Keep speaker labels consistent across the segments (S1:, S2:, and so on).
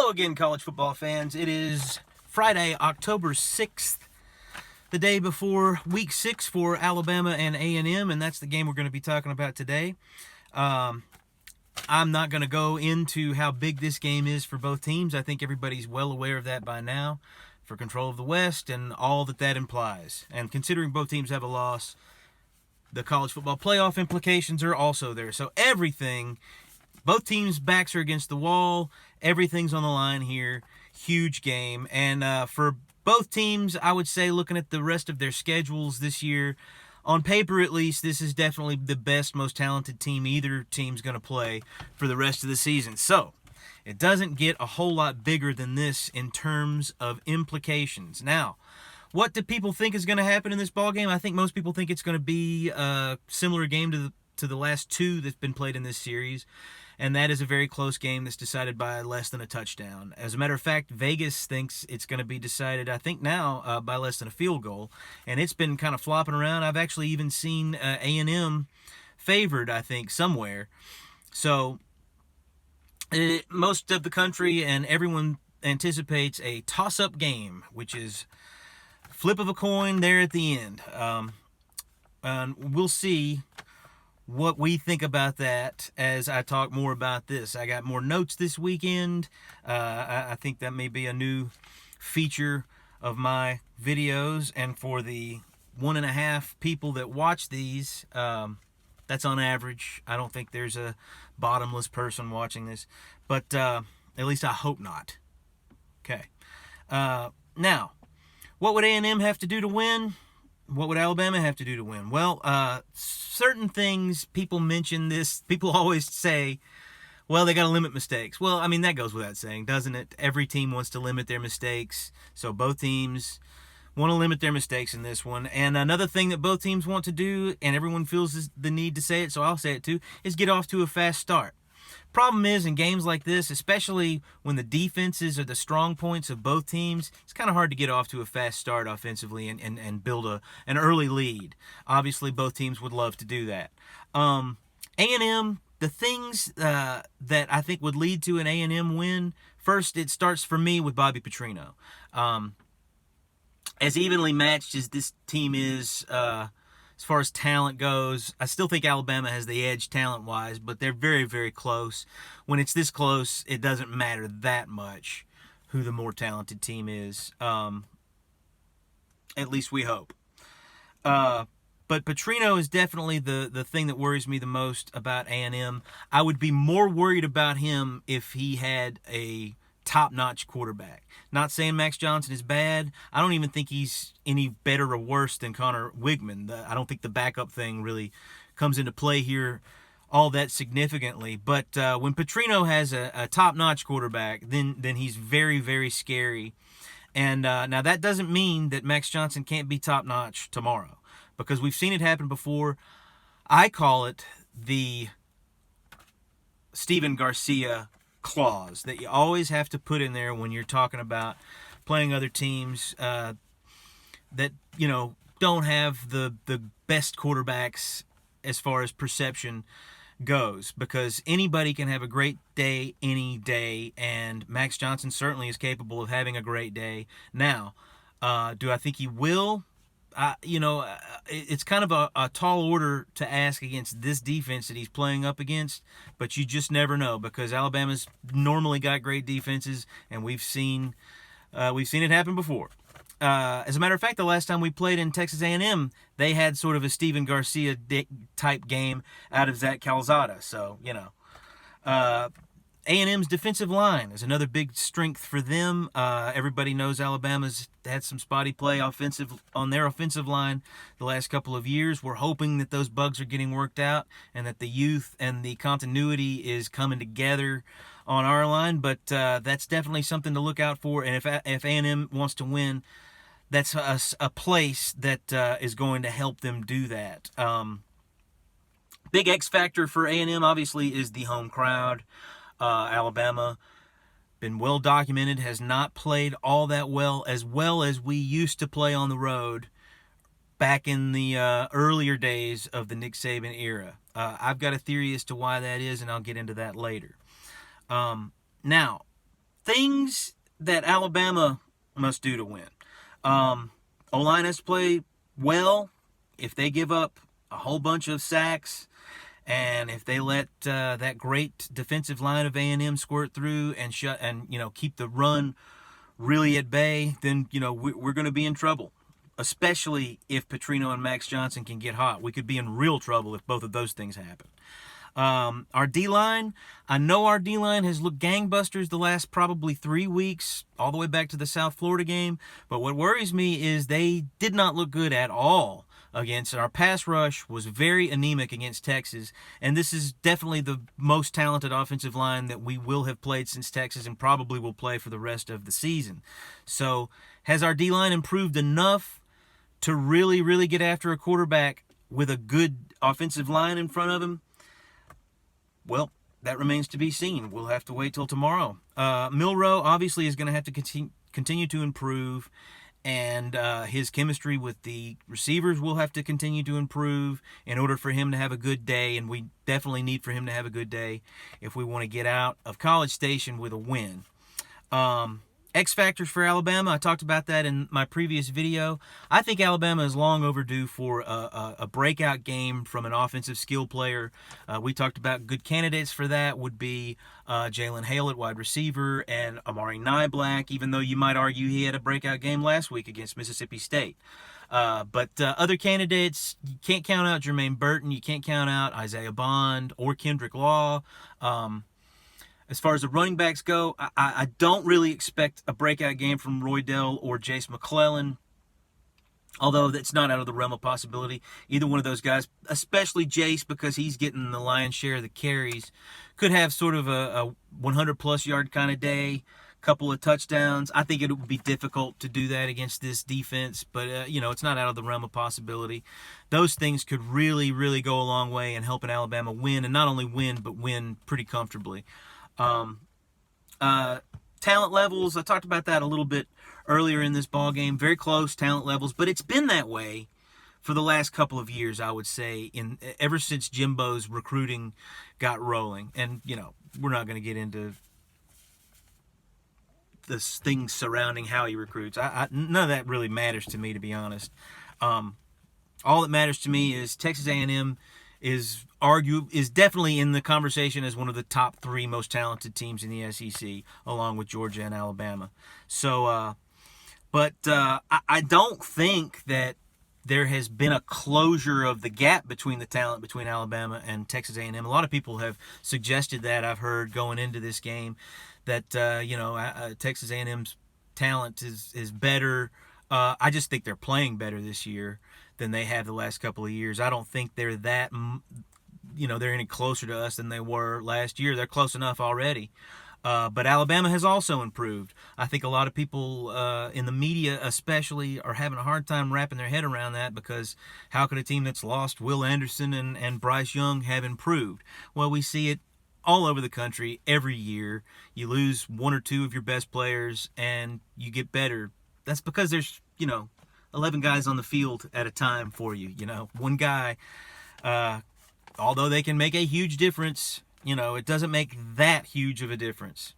S1: Hello again, college football fans. It is Friday, October 6th, the day before Week 6 for Alabama and A&M, and that's the game we're going to be talking about today. I'm not going to go into how big this game is for both teams. I think everybody's well aware of that by now, for control of the West and all that implies. And considering both teams have a loss, the college football playoff implications are also there. So both teams' backs are against the wall. Everything's on the line here. Huge game. And for both teams, I would say, looking at the rest of their schedules this year, on paper at least, this is definitely the best, most talented team either team's going to play for the rest of the season. So it doesn't get a whole lot bigger than this in terms of implications. Now, what do people think is going to happen in this ballgame? I think most people think it's going to be a similar game to the last two that's been played in this series, and that is a very close game that's decided by less than a touchdown. As a matter of fact, Vegas thinks it's going to be decided, I think now, by less than a field goal, and it's been kind of flopping around. I've actually even seen A&M favored, I think, somewhere. So most of the country and everyone anticipates a toss-up game, which is flip of a coin there at the end. And we'll see what we think about that as I talk more about this. I got more notes this weekend. I think that may be a new feature of my videos. And for the 1.5 people that watch these, that's on average. I don't think there's a bottomless person watching this. But at least I hope not. Okay. Now, what would A&M have to do to win? What would Alabama have to do to win? Well, certain things, people mention this. People always say, well, they got to limit mistakes. Well, I mean, that goes without saying, doesn't it? Every team wants to limit their mistakes. So both teams want to limit their mistakes in this one. And another thing that both teams want to do, and everyone feels the need to say it, so I'll say it too, is get off to a fast start. Problem is, in games like this, especially when the defenses are the strong points of both teams, it's kind of hard to get off to a fast start offensively and build an early lead. Obviously, both teams would love to do that. A&M, the things that I think would lead to an A&M win, first, it starts for me with Bobby Petrino. As evenly matched as this team is, as far as talent goes, I still think Alabama has the edge talent-wise, but they're very, very close. When it's this close, it doesn't matter that much who the more talented team is. At least we hope. But Petrino is definitely the thing that worries me the most about A&M. I would be more worried about him if he had a top-notch quarterback. Not saying Max Johnson is bad. I don't even think he's any better or worse than Connor Wigman. I don't think the backup thing really comes into play here all that significantly. But when Petrino has a top-notch quarterback, then he's very, very scary. And now that doesn't mean that Max Johnson can't be top-notch tomorrow, because we've seen it happen before. I call it the Stephen Garcia clause that you always have to put in there when you're talking about playing other teams that don't have the best quarterbacks as far as perception goes, because anybody can have a great day any day, and Max Johnson certainly is capable of having a great day. Now, do I think he will? It's kind of a tall order to ask against this defense that he's playing up against, but you just never know, because Alabama's normally got great defenses, and we've seen it happen before. As a matter of fact, the last time we played in Texas A&M, they had sort of a Stephen Garcia type game out of Zach Calzada. So, A&M's defensive line is another big strength for them. Everybody knows Alabama's had some spotty play on their offensive line the last couple of years. We're hoping that those bugs are getting worked out and that the youth and the continuity is coming together on our line. But that's definitely something to look out for. And if A&M wants to win, that's a place that is going to help them do that. Big X factor for A&M, obviously, is the home crowd. Alabama, been well documented, has not played all that well as we used to play on the road back in the earlier days of the Nick Saban era. I've got a theory as to why that is, and I'll get into that later. Now, things that Alabama must do to win. O-line has to play well. If they give up a whole bunch of sacks, and if they let that great defensive line of A&M squirt through and keep the run really at bay, then we're going to be in trouble. Especially if Petrino and Max Johnson can get hot, we could be in real trouble if both of those things happen. Our D-line, I know our D-line has looked gangbusters the last probably 3 weeks, all the way back to the South Florida game. But what worries me is they did not look good at all against. Our pass rush was very anemic against Texas, and this is definitely the most talented offensive line that we will have played since Texas and probably will play for the rest of the season. So has our D-line improved enough to really, really get after a quarterback with a good offensive line in front of him? Well, that remains to be seen. We'll have to wait till tomorrow. Milroe obviously is going to have to continue to improve, and his chemistry with the receivers will have to continue to improve in order for him to have a good day, and we definitely need for him to have a good day if we want to get out of College Station with a win. X factors for Alabama, I talked about that in my previous video. I think Alabama is long overdue for a breakout game from an offensive skill player. We talked about good candidates for that would be Jalen Hale at wide receiver and Amari Niblack, even though you might argue he had a breakout game last week against Mississippi State. But other candidates, you can't count out Jermaine Burton, you can't count out Isaiah Bond or Kendrick Law. As far as the running backs go, I don't really expect a breakout game from Roydell or Jace McClellan, although that's not out of the realm of possibility. Either one of those guys, especially Jace, because he's getting the lion's share of the carries, could have sort of a 100-plus yard kind of day, couple of touchdowns. I think it would be difficult to do that against this defense, but, it's not out of the realm of possibility. Those things could really, really go a long way in helping Alabama win, and not only win, but win pretty comfortably. Talent levels, I talked about that a little bit earlier in this ball game. Very close talent levels, but it's been that way for the last couple of years, I would say, ever since Jimbo's recruiting got rolling. And we're not going to get into the things surrounding how he recruits. None of that really matters to me, to be honest. All that matters to me is Texas A&M is definitely in the conversation as one of the top 3 most talented teams in the SEC, along with Georgia and Alabama. So, I don't think that there has been a closure of the gap between the talent between Alabama and Texas A&M. A lot of people have suggested that, I've heard going into this game, that Texas A&M's talent is better. I just think they're playing better this year than they have the last couple of years. I don't think they're they're any closer to us than they were last year. They're close enough already. But Alabama has also improved. I think a lot of people in the media especially are having a hard time wrapping their head around that, because how could a team that's lost Will Anderson and Bryce Young have improved? Well, we see it all over the country every year. You lose 1 or 2 of your best players and you get better. That's because there's, 11 guys on the field at a time for you. One guy, although they can make a huge difference, it doesn't make that huge of a difference.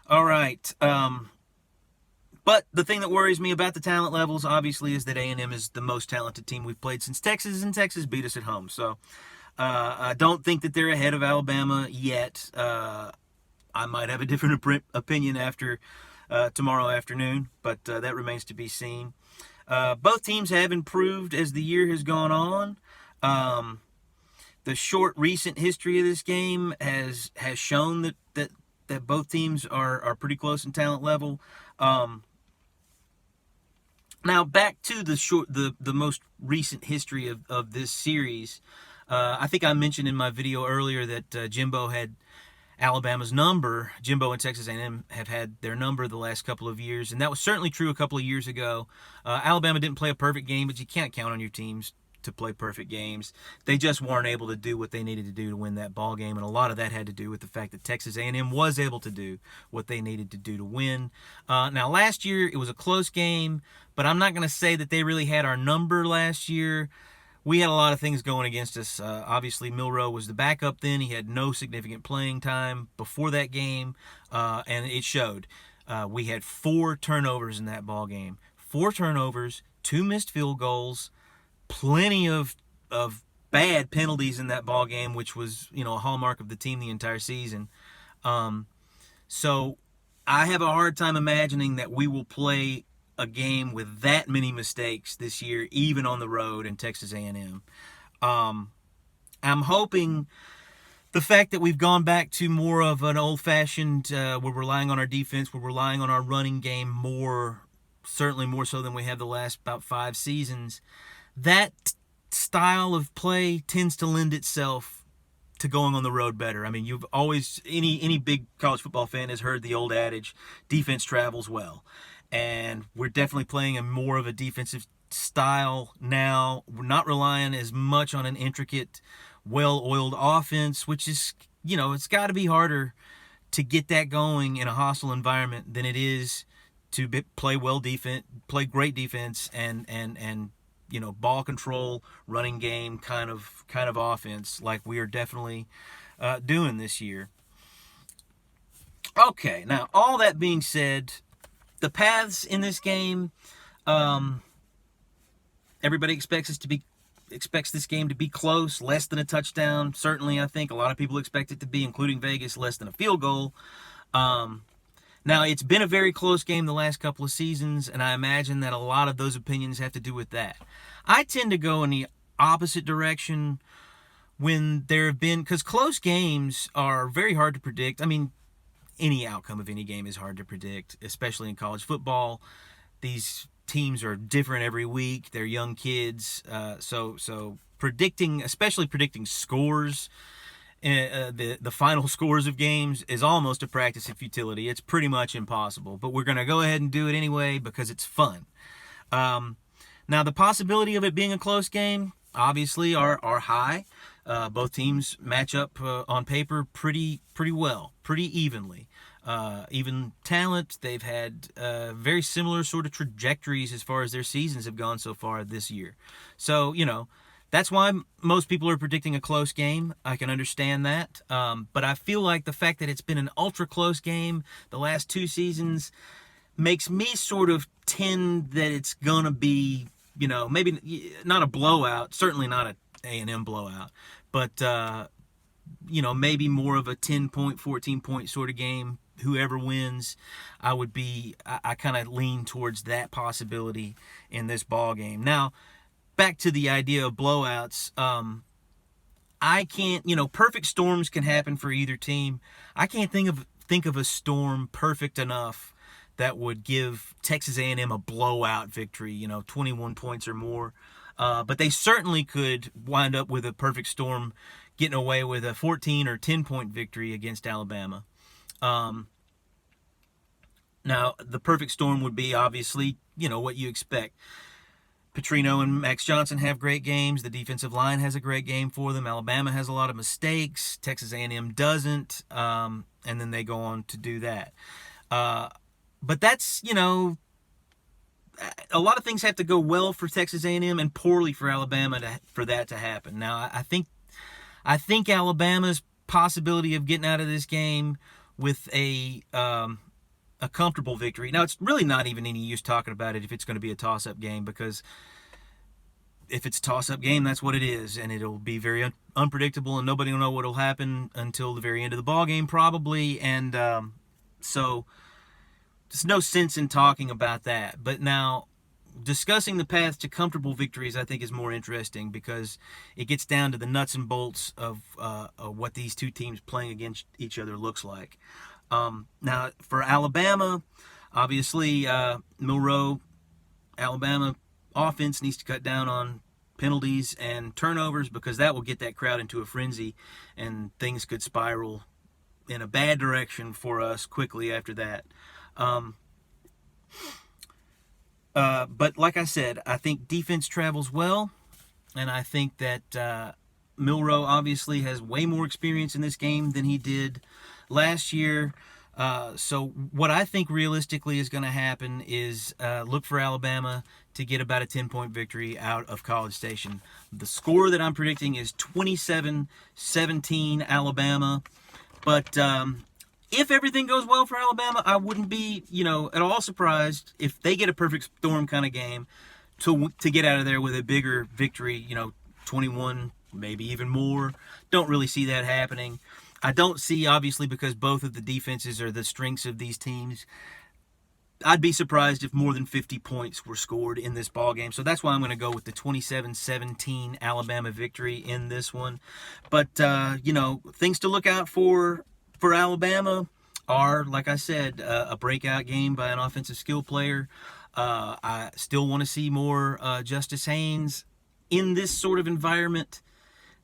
S1: All right. But the thing that worries me about the talent levels, obviously, is that A&M is the most talented team we've played since Texas, and Texas beat us at home. So I don't think that they're ahead of Alabama yet. I might have a different opinion after tomorrow afternoon, but that remains to be seen. Both teams have improved as the year has gone on. The short recent history of this game has shown that both teams are pretty close in talent level. Now back to the most recent history of this series. I think I mentioned in my video earlier that Jimbo had Alabama's number. Jimbo and Texas A&M have had their number the last couple of years, and that was certainly true a couple of years ago. Alabama didn't play a perfect game, but you can't count on your teams to play perfect games. They just weren't able to do what they needed to do to win that ball game, and a lot of that had to do with the fact that Texas A&M was able to do what they needed to do to win. Now, last year it was a close game, but I'm not going to say that they really had our number last year. we had a lot of things going against us. Obviously, Milroe was the backup then. He had no significant playing time before that game, and it showed. We had 4 turnovers in that ball game. 4 turnovers, 2 missed field goals, plenty of bad penalties in that ball game, which was, a hallmark of the team the entire season. So I have a hard time imagining that we will play a game with that many mistakes this year, even on the road in Texas A&M. I'm hoping the fact that we've gone back to more of an old-fashioned, we're relying on our defense, we're relying on our running game more, certainly more so than we have the last about 5 seasons, that style of play tends to lend itself to going on the road better. I mean, you've always, any big college football fan has heard the old adage, defense travels well. And we're definitely playing a more of a defensive style now. We're not relying as much on an intricate, well-oiled offense, which is, it's got to be harder to get that going in a hostile environment than it is to play play great defense and ball control, running game kind of offense like we are definitely doing this year. Okay, now all that being said, the paths in this game, everybody expects this game to be close, less than a touchdown. Certainly, I think a lot of people expect it to be, including Vegas, less than a field goal. Now, it's been a very close game the last couple of seasons, and I imagine that a lot of those opinions have to do with that. I tend to go in the opposite direction when there have been, because close games are very hard to predict. I mean, any outcome of any game is hard to predict, especially in college football. These teams are different every week. They're young kids. So predicting, especially predicting scores, the final scores of games is almost a practice in futility. It's pretty much impossible. But we're going to go ahead and do it anyway because it's fun. Now, the possibility of it being a close game, obviously, are high. Both teams match up on paper pretty well, pretty evenly. Even talent, they've had very similar sort of trajectories as far as their seasons have gone so far this year. So, that's why most people are predicting a close game. I can understand that. But I feel like the fact that it's been an ultra close game the last 2 seasons makes me sort of tend that it's going to be, maybe not a blowout, certainly not a A&M blowout, but, maybe more of a 10-point, 14-point sort of game. Whoever wins, I kind of lean towards that possibility in this ball game. Now, back to the idea of blowouts, I can't, perfect storms can happen for either team. I can't think of a storm perfect enough that would give Texas A&M a blowout victory, 21 points or more. But they certainly could wind up with a perfect storm getting away with a 14 or 10-point victory against Alabama. Now, the perfect storm would be obviously, what you expect. Petrino and Max Johnson have great games. The defensive line has a great game for them. Alabama has a lot of mistakes. Texas A&M doesn't. And then they go on to do that. But that's, a lot of things have to go well for Texas A&M and poorly for Alabama for that to happen. Now, I think Alabama's possibility of getting out of this game with a comfortable victory. Now, it's really not even any use talking about it if it's going to be a toss-up game, because if it's a toss-up game, that's what it is, and it'll be very unpredictable, and nobody will know what will happen until the very end of the ball game, probably. And so there's no sense in talking about that. But now, discussing the path to comfortable victories, I think, is more interesting because it gets down to the nuts and bolts of what these two teams playing against each other looks like. Now, for Alabama, obviously, Milroe, Alabama offense needs to cut down on penalties and turnovers because that will get that crowd into a frenzy and things could spiral in a bad direction for us quickly after that. But like I said, I think defense travels well, and I think that Milroe obviously has way more experience in this game than he did last year. So what I think realistically is going to happen is look for Alabama to get about a 10-point victory out of College Station. The score that I'm predicting is 27-17 Alabama. But if everything goes well for Alabama, I wouldn't be, at all surprised if they get a perfect storm kind of game to get out of there with a bigger victory, 21, maybe even more. Don't really see that happening. I don't see, obviously, because both of the defenses are the strengths of these teams, I'd be surprised if more than 50 points were scored in this ball game. So that's why I'm going to go with the 27-17 Alabama victory in this one. But, things to look out for Alabama are, like I said, a breakout game by an offensive skill player. I still want to see more Justice Haynes in this sort of environment.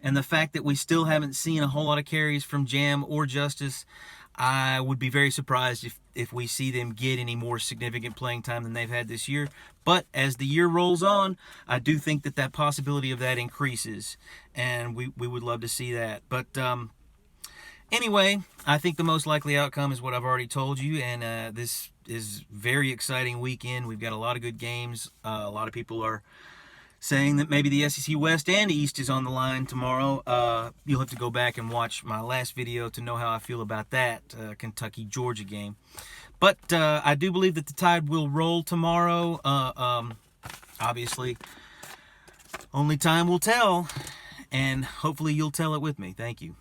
S1: And the fact that we still haven't seen a whole lot of carries from Jam or Justice, I would be very surprised if we see them get any more significant playing time than they've had this year. But as the year rolls on, I do think that possibility of that increases. And we would love to see that. But anyway, I think the most likely outcome is what I've already told you. And this is very exciting weekend. We've got a lot of good games. A lot of people are saying that maybe the SEC West and East is on the line tomorrow. You'll have to go back and watch my last video to know how I feel about that Kentucky-Georgia game. But I do believe that the Tide will roll tomorrow. Obviously, only time will tell, and hopefully you'll tell it with me. Thank you.